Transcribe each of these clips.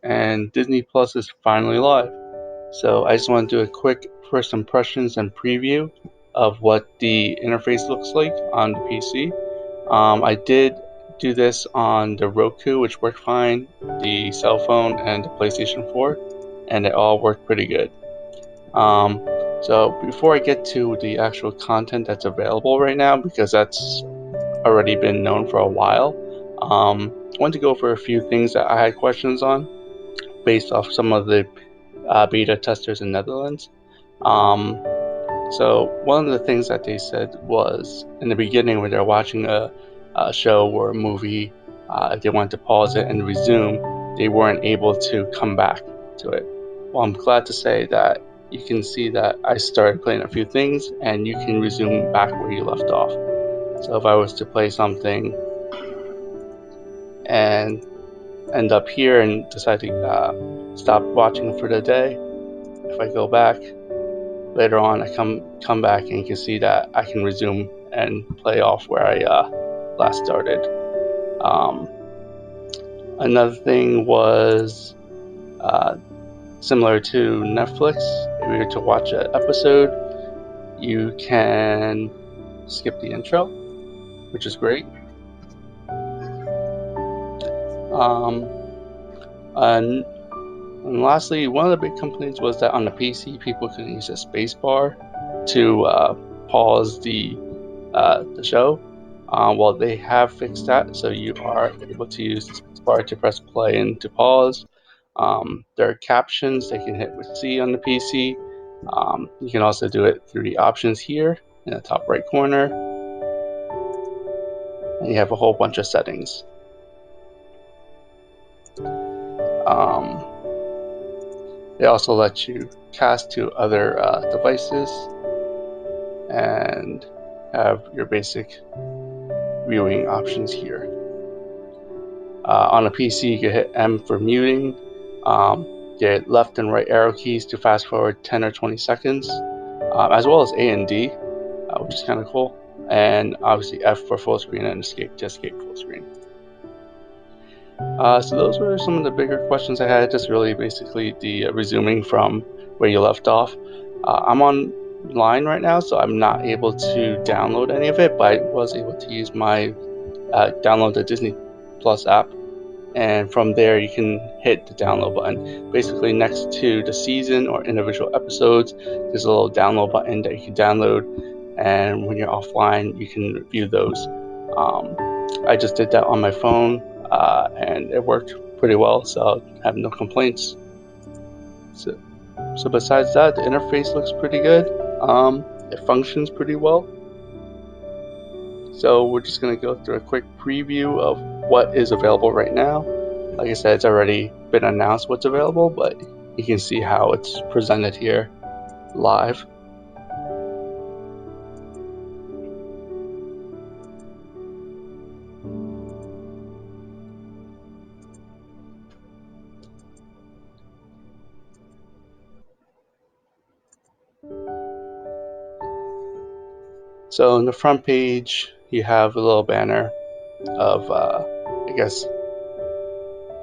and Disney Plus is finally live. So I just want to do a quick first impressions and preview of what the interface looks like on the PC. I did do this on the Roku, which worked fine, the cell phone, and the PlayStation 4, and it all worked pretty good. So before I get to the actual content that's available right now, because that's already been known for a while, I want to go over a few things that I had questions on based off some of the beta testers in Netherlands. So one of the things that they said was in the beginning when they're watching a show or a movie, if they wanted to pause it and resume, they weren't able to come back to it. Well, I'm glad to say that you can see that I started playing a few things and you can resume back where you left off. So if I was to play something and end up here and decide to stop watching for the day, if I go back later on, I come back and you can see that I can resume and play off where I last started. Another thing was similar to Netflix. If you were to watch an episode, you can skip the intro, which is great. And lastly, one of the big complaints was that on the PC, people couldn't use a space bar to pause the show. Well, they have fixed that, so you are able to use the space bar to press play and to pause. There are captions they can hit with C on the PC. You can also do it through the options here in the top right corner. And you have a whole bunch of settings. They also let you cast to other devices and have your basic viewing options here. On a PC, you can hit M for muting, get left and right arrow keys to fast forward 10 or 20 seconds, as well as A and D, which is kind of cool, and obviously F for full screen and escape to escape full screen. So those were some of the bigger questions I had, just really basically the resuming from where you left off. I'm online right now, so I'm not able to download any of it, but I was able to use my download the Disney Plus app, and from there you can hit the download button. Basically next to the season or individual episodes, there's a little download button that you can download, and when you're offline you can view those. I just did that on my phone, and it worked pretty well, so I have no complaints. So besides that, the interface looks pretty good. It functions pretty well. So we're just going to go through a quick preview of what is available right now. Like I said, it's already been announced what's available, but you can see how it's presented here live. So on the front page, you have a little banner of, I guess,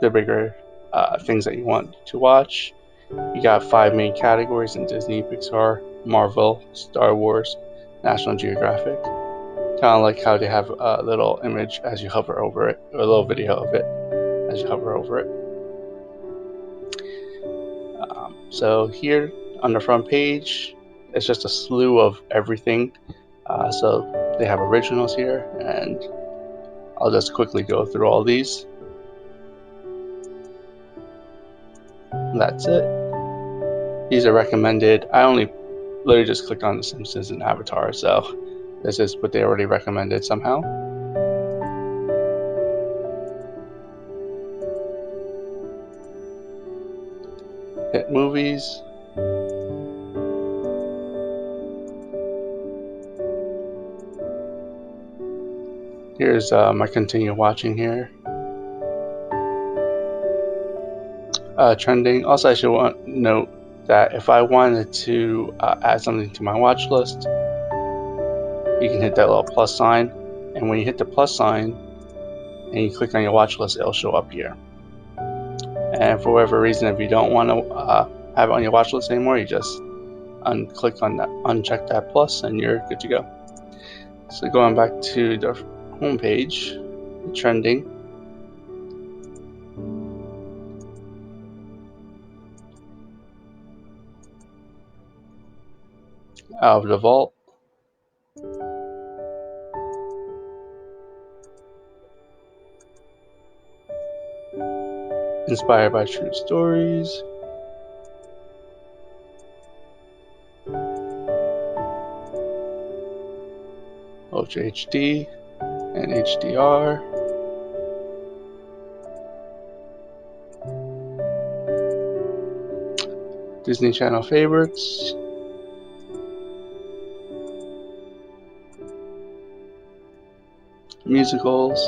the bigger things that you want to watch. You got 5 main categories in Disney, Pixar, Marvel, Star Wars, National Geographic. Kind of like how they have a little image as you hover over it, or a little video of it as you hover over it. So here on the front page, it's just a slew of everything. So they have originals here, and I'll just quickly go through all these. And that's it. These are recommended. I only literally just clicked on The Simpsons and Avatar, so this is what they already recommended somehow. Hit movies. Here's my continue watching here. Trending. Also, I should note that if I wanted to add something to my watch list, you can hit that little plus sign, and when you hit the plus sign and you click on your watch list, it'll show up here. And for whatever reason, if you don't want to have it on your watch list anymore, you just uncheck that plus, and you're good to go. So going back to the home page, trending. Out of the vault. Inspired by true stories. Ultra HD and HDR. Disney Channel favorites. Musicals.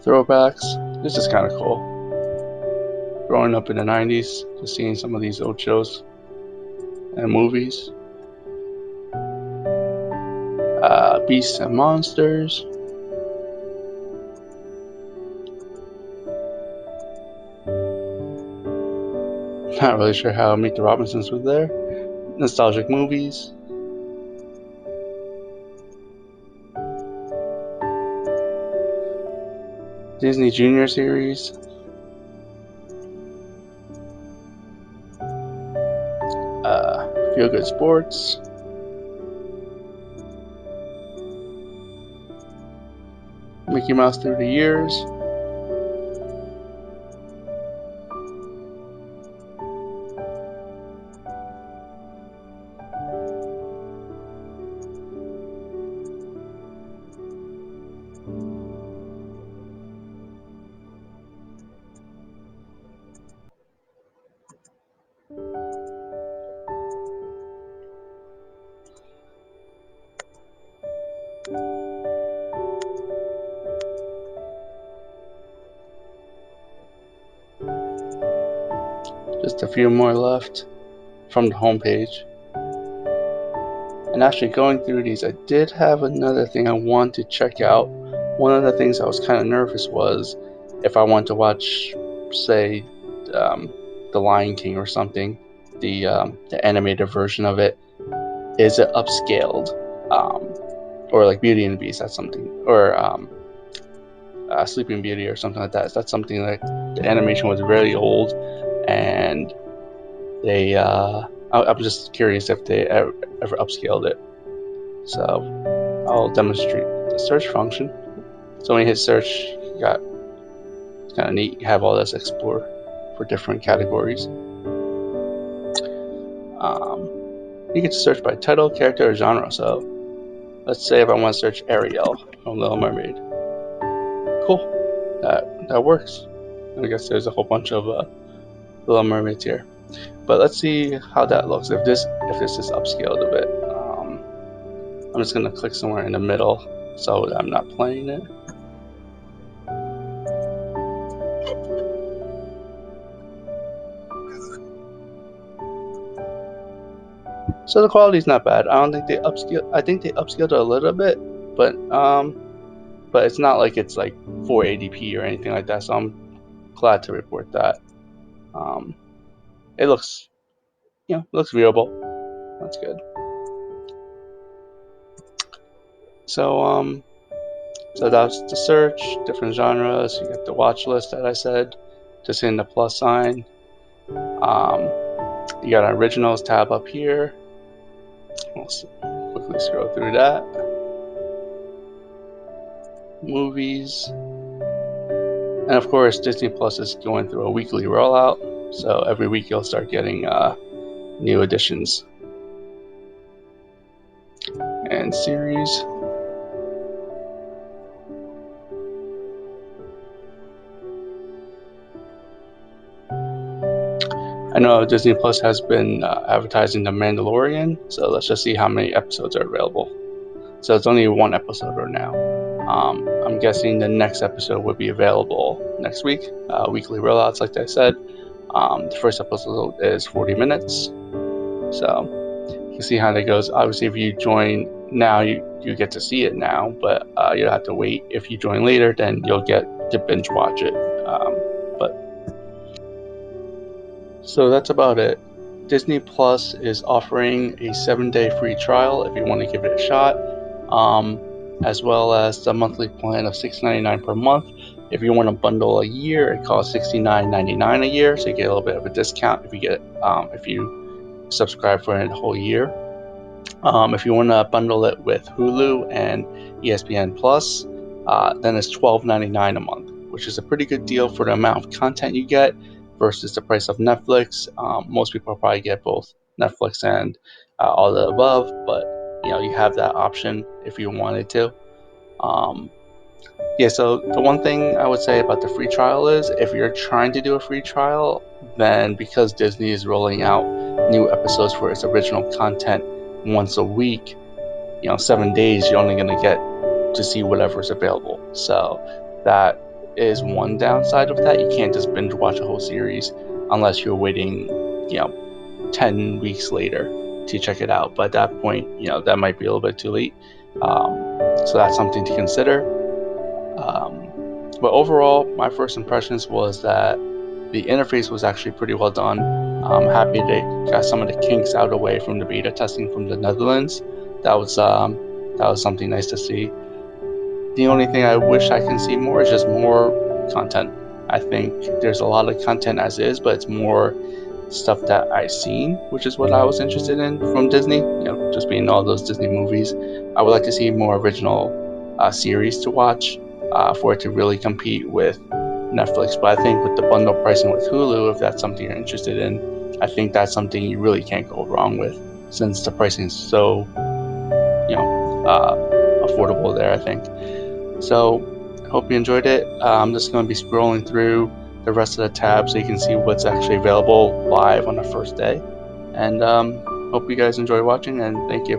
Throwbacks. This is kind of cool. Growing up in the 90s, just seeing some of these old shows and movies. Beasts and Monsters. Not really sure how Meet the Robinsons was there. Nostalgic movies. Disney Junior series. Feel Good Sports. Mickey Mouse Through the Years. Just a few more left from the homepage. And actually going through these, I did have another thing I wanted to check out. One of the things I was kind of nervous was if I want to watch, say, The Lion King or something, the animated version of it, is it upscaled? Or like Beauty and the Beast, that's something. Or Sleeping Beauty or something like that. That's something like the animation was really old, and they I'm just curious if they ever upscaled it. So I'll demonstrate the search function. So when you hit search, you got, it's kind of neat, you have all this explore for different categories. You can search by title, character, or genre. So let's say if I want to search Ariel from Little Mermaid. Cool, that works. I guess there's a whole bunch of Little Mermaids here. But let's see how that looks if this is upscaled a bit. I'm just gonna click somewhere in the middle so that I'm not playing it. So the quality's not bad. I don't think they upscaled. I think they upscaled it a little bit, but it's not like it's like 480p or anything like that. So I'm glad to report that. It looks, looks viewable. That's good. So so that's the search, different genres. You get the watch list that I said, just hitting the plus sign. You got an originals tab up here. We'll quickly scroll through that. Movies. And of course, Disney Plus is going through a weekly rollout. So every week you'll start getting new additions and series. I know Disney Plus has been advertising The Mandalorian, so let's just see how many episodes are available. So it's only one episode right now. I'm guessing the next episode will be available next week. Weekly rollouts, like I said. The first episode is 40 minutes. So you can see how that goes. Obviously, if you join now you get to see it now, but you'll have to wait. If you join later, then you'll get to binge watch it. But so that's about it. Disney Plus is offering a 7-day free trial if you want to give it a shot, as well as the monthly plan of $6.99 per month. If you want to bundle a year, it costs $69.99 a year, so you get a little bit of a discount if you subscribe for a whole year. If you want to bundle it with Hulu and ESPN Plus, then it's $12.99 a month, which is a pretty good deal for the amount of content you get versus the price of Netflix. Most people probably get both Netflix and all of the above, but you have that option if you wanted to. Yeah, so the one thing I would say about the free trial is if you're trying to do a free trial, then because Disney is rolling out new episodes for its original content once a week, 7 days, you're only going to get to see whatever's available. So that is one downside of that. You can't just binge watch a whole series unless you're waiting, 10 weeks later to check it out. But at that point, that might be a little bit too late. So that's something to consider. But overall, my first impressions was that the interface was actually pretty well done. I'm happy they got some of the kinks out of the way from the beta testing from the Netherlands. That was something nice to see. The only thing I wish I can see more is just more content. I think there's a lot of content as is, but it's more stuff that I've seen, which is what I was interested in from Disney. Just being all those Disney movies. I would like to see more original series to watch for it to really compete with Netflix. But I think with the bundle pricing with Hulu, if that's something you're interested in, I think that's something you really can't go wrong with, since the pricing is so, affordable there, I think. So I hope you enjoyed it. I'm just going to be scrolling through the rest of the tabs so you can see what's actually available live on the first day. And hope you guys enjoy watching, and thank you.